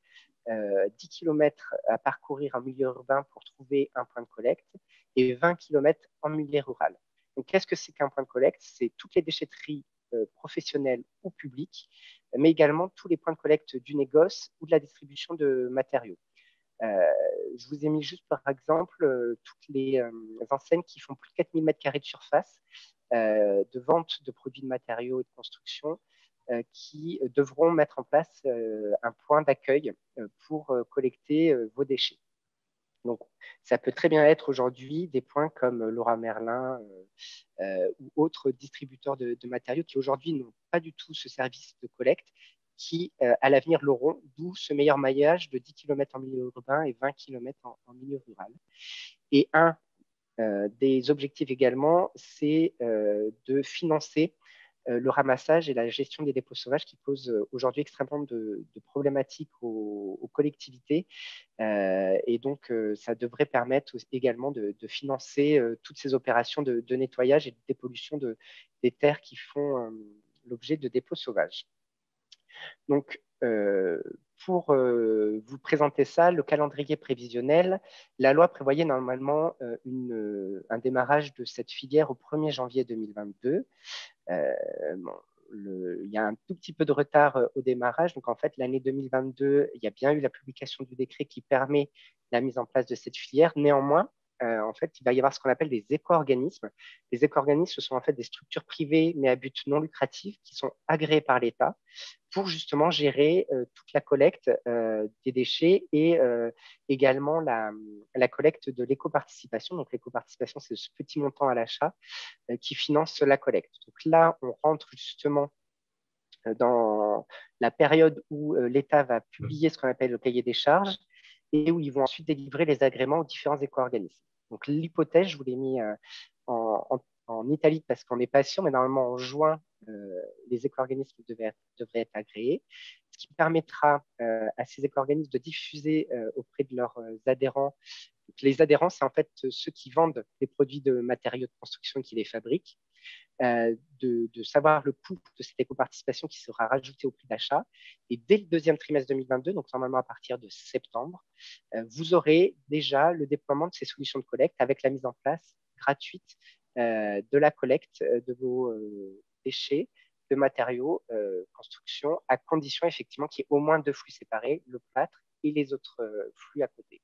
10 km à parcourir en milieu urbain pour trouver un point de collecte et 20 km en milieu rural. Donc, qu'est-ce que c'est qu'un point de collecte? C'est toutes les déchetteries professionnelles ou publiques, mais également tous les points de collecte du négoce ou de la distribution de matériaux. Je vous ai mis juste par exemple toutes les enseignes qui font plus de 4000 m² de surface de vente de produits de matériaux et de construction qui devront mettre en place un point d'accueil pour collecter vos déchets. Donc, ça peut très bien être aujourd'hui des points comme Laura Merlin ou autres distributeurs de matériaux qui aujourd'hui n'ont pas du tout ce service de collecte, qui à l'avenir l'auront, d'où ce meilleur maillage de 10 km en milieu urbain et 20 km en milieu rural. Et un des objectifs également, c'est de financer le ramassage et la gestion des dépôts sauvages qui posent aujourd'hui extrêmement de problématiques aux collectivités. Et donc, ça devrait permettre également de financer toutes ces opérations de nettoyage et de dépollution des terres qui font l'objet de dépôts sauvages. Donc, pour vous présenter ça, le calendrier prévisionnel, la loi prévoyait normalement un démarrage de cette filière au 1er janvier 2022. Il y a un tout petit peu de retard au démarrage. Donc, en fait, l'année 2022, il y a bien eu la publication du décret qui permet la mise en place de cette filière. Néanmoins, en fait, il va y avoir ce qu'on appelle des éco-organismes. Les éco-organismes, ce sont en fait des structures privées, mais à but non lucratif, qui sont agréées par l'État pour justement gérer toute la collecte des déchets et également la collecte de l'éco-participation. Donc, l'éco-participation, c'est ce petit montant à l'achat qui finance la collecte. Donc là, on rentre justement dans la période où l'État va publier ce qu'on appelle le cahier des charges et où ils vont ensuite délivrer les agréments aux différents éco-organismes. Donc l'hypothèse, je vous l'ai mis en italique parce qu'on n'est pas sûr, mais normalement en juin, les éco-organismes devraient être agréés, ce qui permettra à ces éco-organismes de diffuser auprès de leurs adhérents. Donc, les adhérents, c'est en fait ceux qui vendent les produits de matériaux de construction et qui les fabriquent. De savoir le coût de cette éco-participation qui sera rajoutée au prix d'achat. Et dès le deuxième trimestre 2022, donc normalement à partir de septembre, vous aurez déjà le déploiement de ces solutions de collecte avec la mise en place gratuite de la collecte de vos déchets de matériaux construction, à condition effectivement qu'il y ait au moins 2 flux séparés, le plâtre et les autres flux à côté.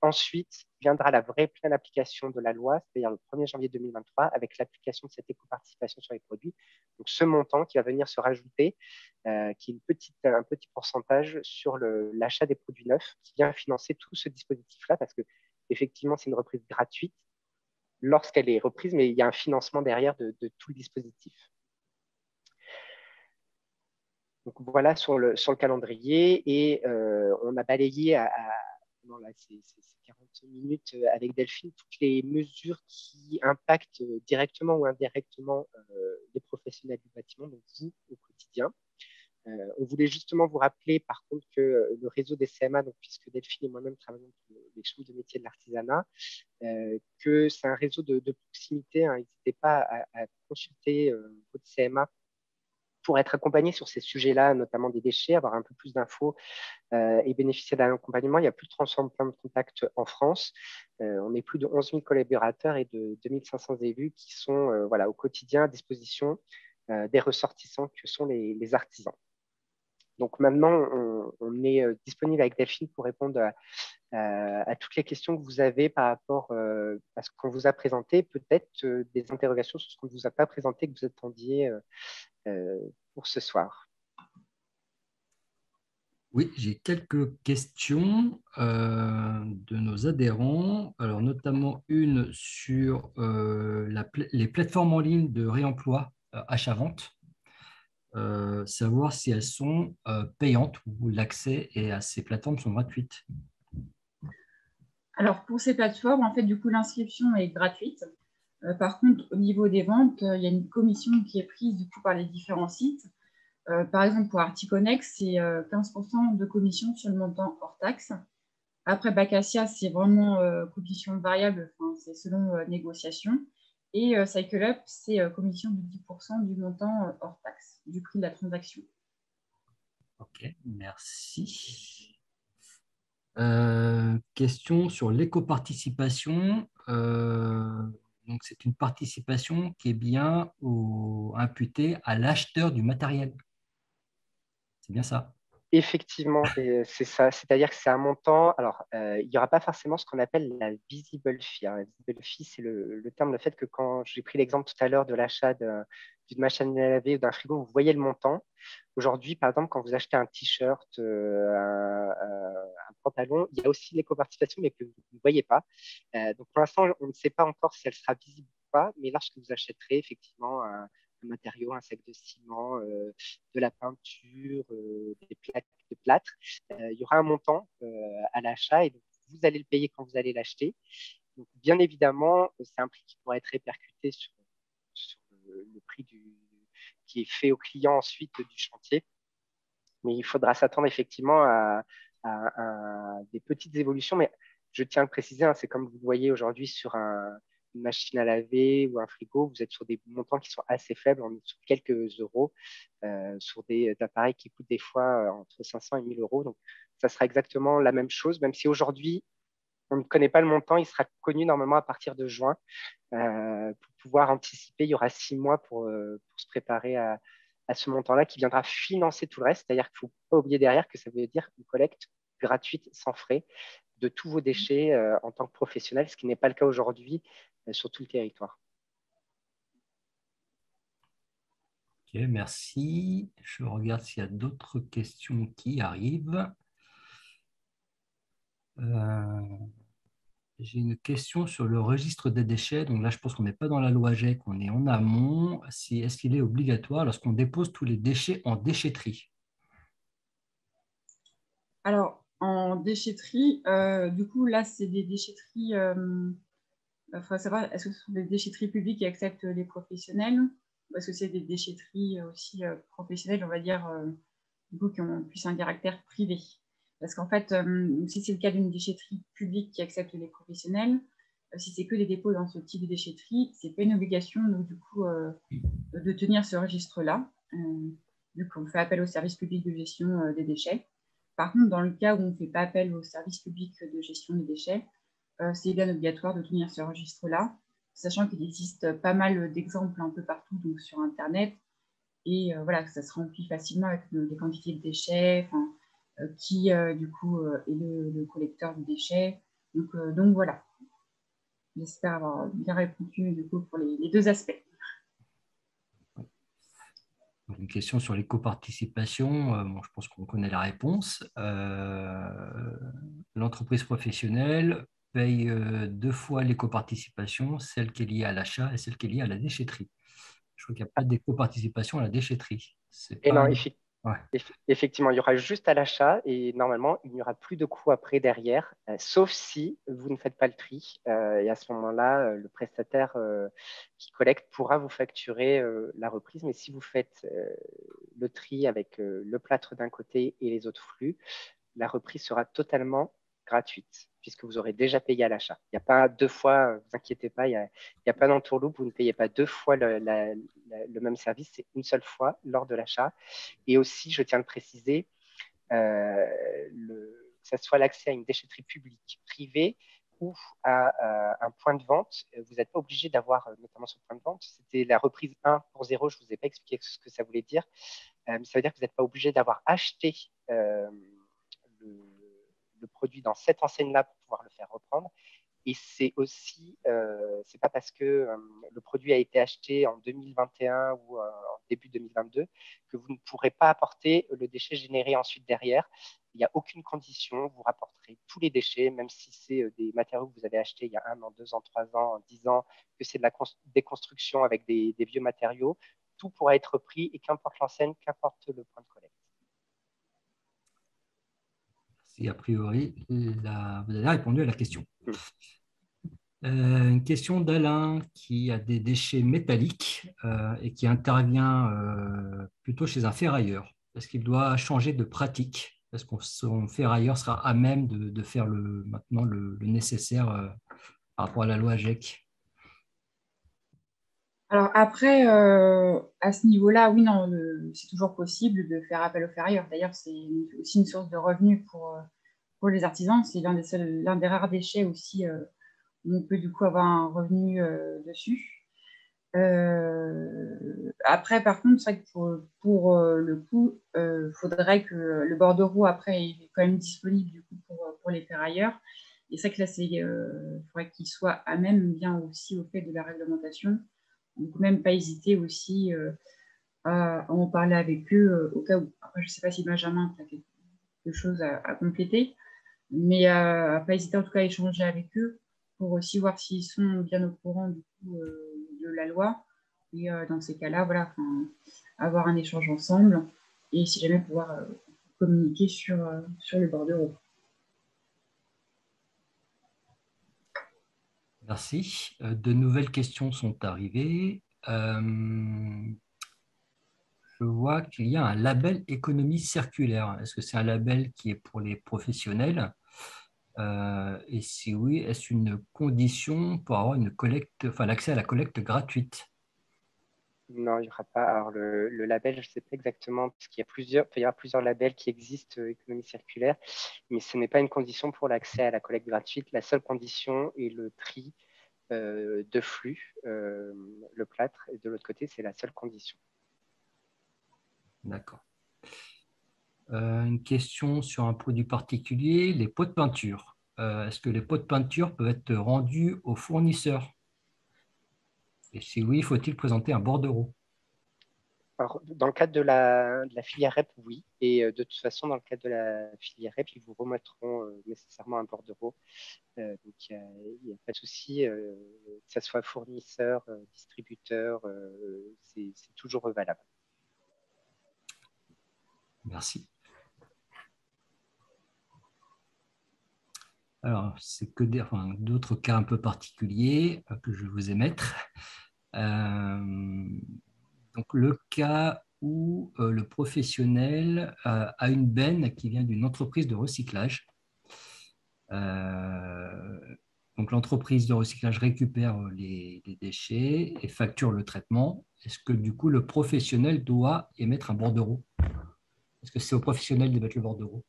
Ensuite viendra la vraie pleine application de la loi, c'est-à-dire le 1er janvier 2023, avec l'application de cette éco-participation sur les produits. Donc, ce montant qui va venir se rajouter, qui est un petit pourcentage sur l'achat des produits neufs, qui vient financer tout ce dispositif-là, parce que effectivement, c'est une reprise gratuite lorsqu'elle est reprise, mais il y a un financement derrière de tout le dispositif. Donc, voilà sur le calendrier, et on a balayé ces 40 minutes avec Delphine toutes les mesures qui impactent directement ou indirectement les professionnels du bâtiment, donc vous au quotidien. On voulait justement vous rappeler par contre que le réseau des CMA, donc, puisque Delphine et moi-même travaillons pour les chambres de métiers de l'artisanat, que c'est un réseau de proximité. Hein. N'hésitez pas à consulter votre CMA pour être accompagné sur ces sujets-là, notamment des déchets, avoir un peu plus d'infos et bénéficier d'un accompagnement. Il y a plus de 300 points de contact en France. On est plus de 11 000 collaborateurs et de 2500 élus qui sont au quotidien à disposition des ressortissants que sont les artisans. Donc maintenant, on est disponible avec Delphine pour répondre à toutes les questions que vous avez par rapport à ce qu'on vous a présenté, peut-être des interrogations sur ce qu'on ne vous a pas présenté, que vous attendiez pour ce soir. Oui, j'ai quelques questions de nos adhérents, alors notamment une sur les plateformes en ligne de réemploi achat-vente, savoir si elles sont payantes ou l'accès à ces plateformes sont gratuites. Alors, pour ces plateformes, en fait, du coup, l'inscription est gratuite. Par contre, au niveau des ventes, il y a une commission qui est prise du coup par les différents sites. Par exemple, pour Articonex, c'est 15% de commission sur le montant hors taxe. Après, Bacacia, c'est vraiment commission variable, c'est selon négociation. Et Cycle Up, c'est commission de 10% du montant hors taxe, du prix de la transaction. Ok, merci. Question sur l'éco-participation. Donc, c'est une participation qui est bien imputée à l'acheteur du matériel. C'est bien ça? Effectivement, c'est ça. C'est-à-dire que c'est un montant. Alors, il n'y aura pas forcément ce qu'on appelle la visible fee. La visible fee, c'est le terme, le fait que quand j'ai pris l'exemple tout à l'heure de l'achat d'une machine à laver ou d'un frigo, vous voyez le montant. Aujourd'hui, par exemple, quand vous achetez un t-shirt, un pantalon, il y a aussi l'éco-participation, mais que vous ne voyez pas. Donc, pour l'instant, on ne sait pas encore si elle sera visible ou pas, mais lorsque vous achèterez effectivement un matériau, un sac de ciment, de la peinture, des plaques de plâtre, il y aura un montant à l'achat et donc vous allez le payer quand vous allez l'acheter. Donc, bien évidemment, c'est un prix qui pourra être répercuté sur le prix qui est fait au client ensuite du chantier. Mais il faudra s'attendre effectivement à des petites évolutions. Mais je tiens à le préciser, hein, c'est comme vous le voyez aujourd'hui sur une machine à laver ou un frigo, vous êtes sur des montants qui sont assez faibles, on est sur quelques euros, sur des appareils qui coûtent des fois entre 500 et 1000 euros. Donc, ça sera exactement la même chose, même si aujourd'hui, on ne connaît pas le montant, il sera connu normalement à partir de juin. Pour pouvoir anticiper, il y aura 6 mois pour se préparer à ce montant-là qui viendra financer tout le reste. C'est-à-dire qu'il ne faut pas oublier derrière que ça veut dire une collecte gratuite sans frais de tous vos déchets en tant que professionnel, ce qui n'est pas le cas aujourd'hui sur tout le territoire. Ok, merci. Je regarde s'il y a d'autres questions qui arrivent. J'ai une question sur le registre des déchets. Donc là, je pense qu'on n'est pas dans la loi AGEC, on est en amont. Est-ce qu'il est obligatoire lorsqu'on dépose tous les déchets en déchetterie? Alors, en déchetterie, du coup, là, c'est des déchetteries. Il faudrait savoir, est-ce que ce sont des déchetteries publiques qui acceptent les professionnels ou est-ce que c'est des déchetteries aussi professionnelles, on va dire, du coup, qui ont plus un caractère privé? Parce qu'en fait, si c'est le cas d'une déchetterie publique qui accepte les professionnels, si c'est que des dépôts dans ce type de déchetterie, ce n'est pas une obligation, donc, du coup, de tenir ce registre-là. Du coup, on fait appel au service public de gestion des déchets. Par contre, dans le cas où on ne fait pas appel au service public de gestion des déchets, c'est bien obligatoire de tenir ce registre-là, sachant qu'il existe pas mal d'exemples un peu partout donc sur Internet. Et voilà, ça se remplit facilement avec les quantités de déchets, qui du coup est le collecteur de déchets. Donc voilà, j'espère avoir bien répondu du coup pour les deux aspects. Une question sur l'éco-participation. Bon, je pense qu'on connaît la réponse. L'entreprise professionnelle paye 2 fois l'éco-participation, celle qui est liée à l'achat et celle qui est liée à la déchetterie. Je crois qu'il n'y a pas d'éco-participation à la déchetterie. Et Pas... non, Ouais. effectivement, il y aura juste à l'achat et normalement, il n'y aura plus de coûts après derrière, sauf si vous ne faites pas le tri. Et à ce moment-là, le prestataire qui collecte pourra vous facturer la reprise. Mais si vous faites le tri avec le plâtre d'un côté et les autres flux, la reprise sera totalement gratuite puisque vous aurez déjà payé à l'achat. Il n'y a pas 2 fois, vous inquiétez pas, il n'y a pas d'entourloupe, vous ne payez pas 2 fois le même service, c'est une seule fois lors de l'achat. Et aussi, je tiens à le préciser, que ce soit l'accès à une déchetterie publique, privée ou à un point de vente, vous n'êtes pas obligé d'avoir, notamment sur le point de vente, c'était la reprise 1 pour 0, je ne vous ai pas expliqué ce que ça voulait dire. Ça veut dire que vous n'êtes pas obligé d'avoir acheté le produit dans cette enseigne-là pour pouvoir le faire reprendre. Et c'est aussi, c'est pas parce que le produit a été acheté en 2021 ou en début 2022 que vous ne pourrez pas apporter le déchet généré ensuite derrière. Il n'y a aucune condition, vous rapporterez tous les déchets, même si c'est des matériaux que vous avez achetés il y a 1 an, 2 ans, 3 ans, 10 ans, que c'est de la déconstruction avec des vieux matériaux. Tout pourra être pris et qu'importe l'enseigne, qu'importe le point de collecte. Si a priori, vous avez répondu à la question. Mm. Une question d'Alain qui a des déchets métalliques et qui intervient plutôt chez un ferrailleur. Est-ce qu'il doit changer de pratique? Est-ce que son ferrailleur sera à même de faire maintenant le nécessaire par rapport à la loi AGEC? Alors après, à ce niveau-là, oui, non, c'est toujours possible de faire appel aux ferrailleurs. D'ailleurs, c'est aussi une source de revenus pour les artisans. C'est l'un des rares déchets aussi où on peut du coup avoir un revenu dessus. Après, par contre, c'est vrai que pour le coup, il faudrait que le bordereau, après, est quand même disponible du coup, pour les ferrailleurs. Et c'est vrai que là, il faudrait qu'il soit à même bien aussi au fait de la réglementation. Donc, même pas hésiter aussi à en parler avec eux au cas où. Après, je ne sais pas si Benjamin a quelque chose à compléter, mais à pas hésiter en tout cas à échanger avec eux pour aussi voir s'ils sont bien au courant du coup, de la loi. Et dans ces cas-là, voilà, avoir un échange ensemble et si jamais pouvoir communiquer sur le bordereau. Merci. De nouvelles questions sont arrivées. Je vois qu'il y a un label économie circulaire. Est-ce que c'est un label qui est pour les professionnels? Et si oui, est-ce une condition pour avoir une collecte, enfin l'accès à la collecte gratuite? Non, il n'y aura pas. Alors, le label, je ne sais pas exactement, parce qu'il y a il y aura plusieurs labels qui existent, économie circulaire, mais ce n'est pas une condition pour l'accès à la collecte gratuite. La seule condition est le tri de flux, le plâtre, et de l'autre côté, c'est la seule condition. D'accord. Une question sur un produit particulier, les pots de peinture. est-ce que les pots de peinture peuvent être rendus aux fournisseurs? Et si oui, faut-il présenter un bordereau? Alors, dans le cadre de la filière REP, oui. Et de toute façon, dans le cadre de la filière REP, ils vous remettront nécessairement un bordereau. Donc, il n'y a pas de souci, que ce soit fournisseur, distributeur, c'est toujours valable. Merci. Alors, c'est que d'autres cas un peu particuliers que je vais vous émettre. Donc, le cas où le professionnel a une benne qui vient d'une entreprise de recyclage. Donc, l'entreprise de recyclage récupère les déchets et facture le traitement. Est-ce que du coup, le professionnel doit émettre un bordereau? Est-ce que c'est au professionnel d'émettre le bordereau?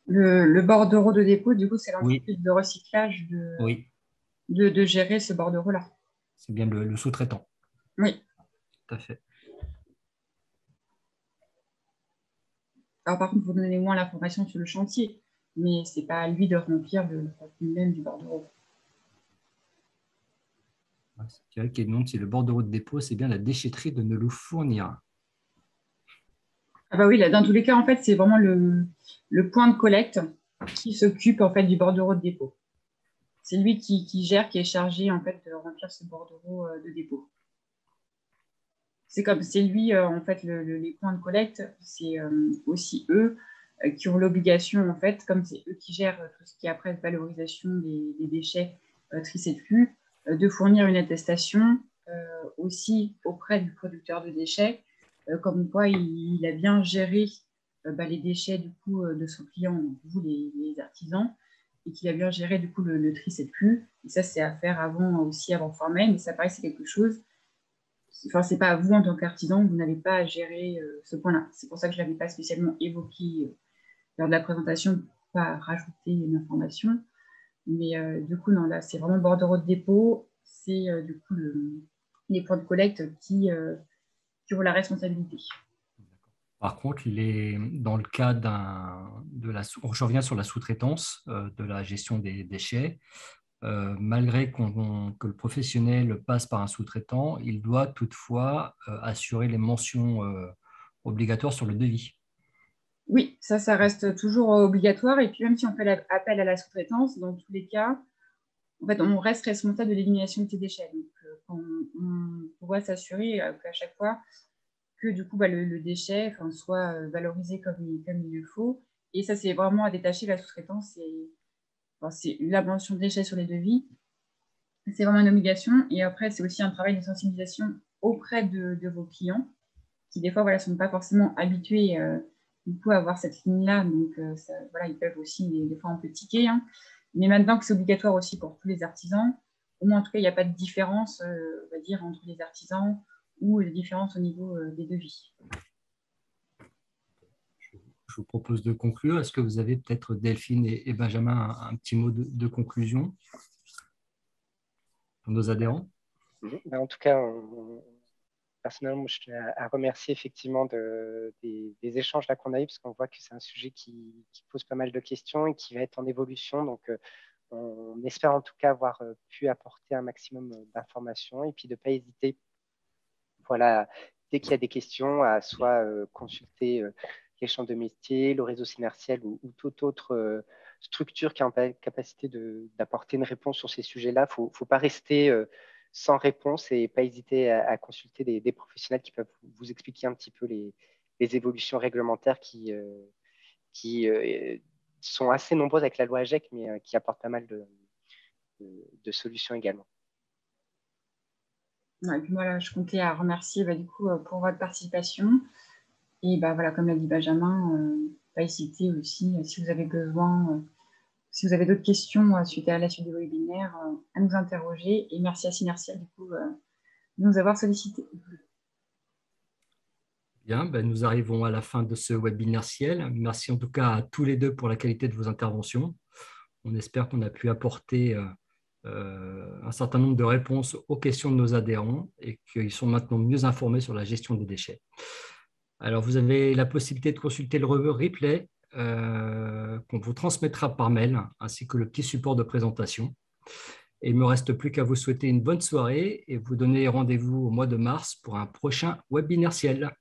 Le bordereau de dépôt, du coup, c'est Oui, l'entreprise de recyclage oui, de gérer ce bordereau-là. c'est bien le sous-traitant. Oui. Tout à fait. Alors, par contre, vous donnez moins l'information sur le chantier, mais ce n'est pas à lui de remplir le contenu même du bordereau. C'est vrai qu'il demande si le bordereau de dépôt, c'est bien la déchetterie de ne le fournir. Ah bah oui, là, dans tous les cas, en fait, c'est vraiment le point de collecte qui s'occupe en fait du bordereau de dépôt. C'est lui qui gère, qui est chargé en fait de remplir ce bordereau de dépôt. C'est comme c'est lui en fait les points de collecte, c'est aussi eux qui ont l'obligation en fait, comme c'est eux qui gèrent tout ce qui est après valorisation des déchets tri et flux, de fournir une attestation aussi auprès du producteur de déchets, comme quoi il a bien géré les déchets du coup de son client, vous les artisans, et qu'il a bien géré du coup le tri et flux. Et ça c'est à faire avant formel, mais ça paraît c'est quelque chose. Enfin, c'est pas à vous en tant qu'artisan, vous n'avez pas à gérer ce point-là. C'est pour ça que je ne l'avais pas spécialement évoqué lors de la présentation, pour pas rajouter une information. Mais du coup, non, là, c'est vraiment bordereau de dépôt. C'est du coup les points de collecte qui ont la responsabilité. Par contre, dans le cas je reviens sur la sous-traitance de la gestion des déchets. Malgré que le professionnel passe par un sous-traitant, il doit toutefois assurer les mentions obligatoires sur le devis. Oui, ça reste toujours obligatoire. Et puis même si on fait appel à la sous-traitance, dans tous les cas, en fait, on reste responsable de l'élimination de ces déchets. Donc, on doit s'assurer qu'à chaque fois, que du coup, le déchet soit valorisé comme il le faut. Et ça, c'est vraiment à détacher la sous-traitance. C'est la mention de déchets sur les devis. C'est vraiment une obligation. Et après, c'est aussi un travail de sensibilisation auprès de vos clients qui, des fois, ne sont pas forcément habitués du coup, à avoir cette ligne-là. Donc, ils peuvent aussi, des fois, un peu tiquer. Hein. Mais maintenant que c'est obligatoire aussi pour tous les artisans, au moins, en tout cas, il n'y a pas de différence, on va dire, entre les artisans ou de différence au niveau des devis. Je vous propose de conclure. Est-ce que vous avez peut-être, Delphine et Benjamin, un petit mot de conclusion pour nos adhérents? En tout cas, personnellement, je tiens à remercier effectivement des échanges là qu'on a eu, parce qu'on voit que c'est un sujet qui pose pas mal de questions et qui va être en évolution. Donc, on espère en tout cas avoir pu apporter un maximum d'informations et puis de ne pas hésiter, voilà, dès qu'il y a des questions, à soit consulter les chambres de métier, le réseau synertiel ou toute autre structure qui a en capacité d'apporter une réponse sur ces sujets-là. Il ne faut pas rester sans réponse et pas hésiter à consulter des professionnels qui peuvent vous expliquer un petit peu les évolutions réglementaires qui sont assez nombreuses avec la loi AGEC, mais qui apportent pas mal de solutions également. Ouais, et puis voilà, je comptais à remercier du coup, pour votre participation. Et voilà, comme l'a dit Benjamin, pas hésiter aussi, si vous avez besoin, si vous avez d'autres questions suite à la suite du webinaire, à nous interroger. Et merci à Synertiel du coup, de nous avoir sollicités. Bien, nous arrivons à la fin de ce webinaire ciel. Merci en tout cas à tous les deux pour la qualité de vos interventions. On espère qu'on a pu apporter un certain nombre de réponses aux questions de nos adhérents et qu'ils sont maintenant mieux informés sur la gestion des déchets. Alors, vous avez la possibilité de consulter le replay qu'on vous transmettra par mail, ainsi que le petit support de présentation. Et il ne me reste plus qu'à vous souhaiter une bonne soirée et vous donner rendez-vous au mois de mars pour un prochain webinaire ciel.